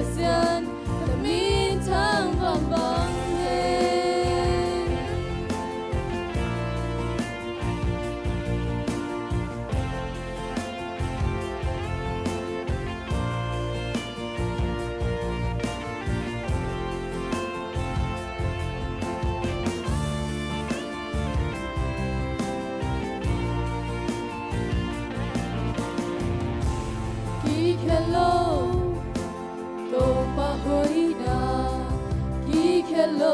pasyan kami thang vang vang hello to pa hoi na ki hello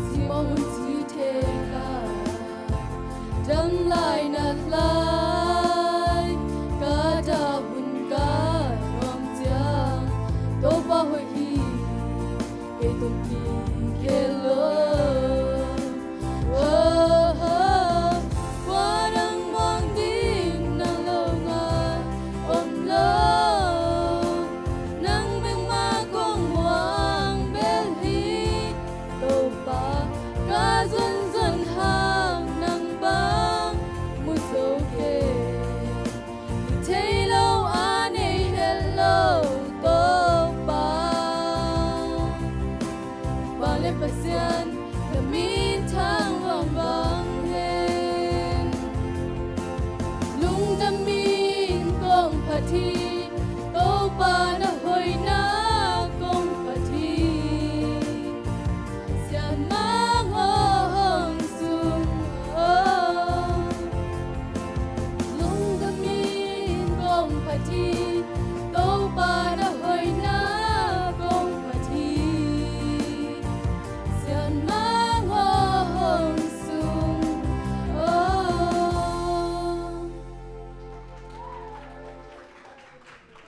si mo hun si the la dam lai na lai ka da hun ka rom jang to pa hoi hi ke tum ki hello pasyan kami thang vang vang hen lung damin kong pati to pa na hoi na kong pati sian mang hong sum lung damin kong pati